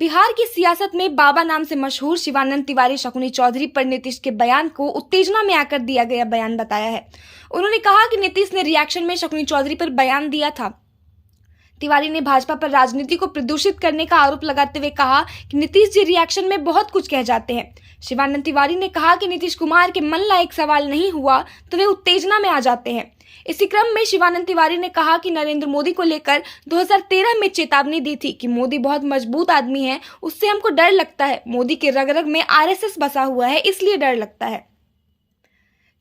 बिहार की सियासत में बाबा नाम से मशहूर शिवानंद तिवारी शकुनी चौधरी पर नीतीश के बयान को उत्तेजना में आकर दिया गया बयान बताया है। उन्होंने कहा कि नीतीश ने रिएक्शन में शकुनी चौधरी पर बयान दिया था। तिवारी ने भाजपा पर राजनीति को प्रदूषित करने का आरोप लगाते हुए कहा कि नीतीश जी रिएक्शन में बहुत कुछ कह जाते हैं। शिवानंद तिवारी ने कहा कि नीतीश कुमार के मन लायक सवाल नहीं हुआ तो वे उत्तेजना में आ जाते हैं। इसी क्रम में शिवानंद तिवारी ने कहा कि नरेंद्र मोदी को लेकर 2013 में चेतावनी दी थी कि मोदी बहुत मजबूत आदमी है, उससे हमको डर लगता है। मोदी के रग रग में आरएसएस बसा हुआ है, इसलिए डर लगता है।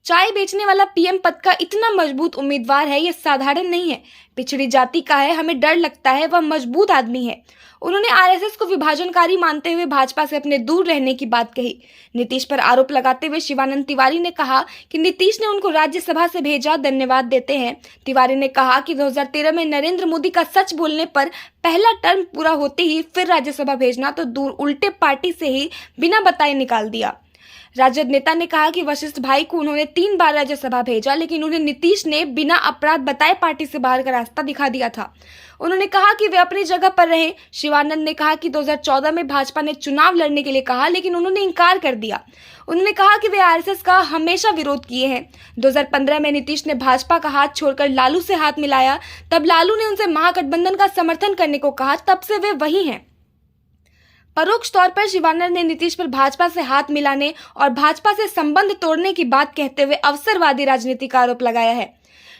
चाय बेचने वाला पीएम पद का इतना मजबूत उम्मीदवार है, यह साधारण नहीं है। पिछड़ी जाति का है, हमें डर लगता है, वह मजबूत आदमी है। उन्होंने आरएसएस को विभाजनकारी मानते हुए भाजपा से अपने दूर रहने की बात कही। नीतीश पर आरोप लगाते हुए शिवानंद तिवारी ने कहा कि नीतीश ने उनको राज्यसभा से भेजा, धन्यवाद देते हैं। तिवारी ने कहा कि 2013 में नरेंद्र मोदी का सच बोलने पर पहला टर्म पूरा होते ही फिर राज्यसभा भेजना तो दूर, उल्टे पार्टी से ही बिना बताए निकाल दिया। राजद नेता ने कहा कि वशिष्ठ भाई को उन्होंने 3 बार राज्यसभा भेजा, लेकिन उन्हें नीतीश ने बिना अपराध बताए पार्टी से बाहर का रास्ता दिखा दिया था। उन्होंने कहा कि वे अपनी जगह पर रहें। शिवानंद ने कहा कि 2014 में भाजपा ने चुनाव लड़ने के लिए कहा, लेकिन उन्होंने इनकार कर दिया। उन्होंने कहा कि वे आरएसएस का हमेशा विरोध किए हैं। 2015 में नीतीश ने भाजपा का हाथ छोड़कर लालू से हाथ मिलाया, तब लालू ने उनसे महागठबंधन का समर्थन करने को कहा, तब से वे वही हैं। परोक्ष तौर पर शिवानंद ने नीतीश पर भाजपा से हाथ मिलाने और भाजपा से संबंध तोड़ने की बात कहते हुए अवसरवादी राजनीति का आरोप लगाया है।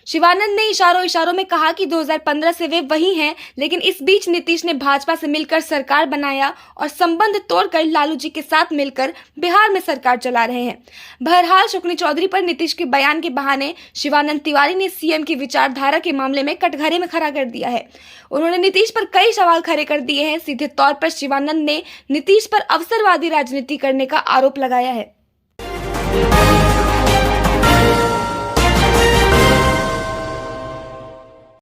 शिवानंद ने इशारों में कहा कि 2015 से वे वही हैं, लेकिन इस बीच नीतीश ने भाजपा से मिलकर सरकार बनाया और संबंध तोड़कर लालू जी के साथ मिलकर बिहार में सरकार चला रहे हैं। बहरहाल शकुनी चौधरी पर नीतीश के बयान के बहाने शिवानंद तिवारी ने सीएम की विचारधारा के मामले में कटघरे में खड़ा कर दिया है। उन्होंने नीतीश पर कई सवाल खड़े कर दिए हैं। सीधे तौर पर शिवानंद ने नीतीश पर अवसरवादी राजनीति करने का आरोप लगाया है।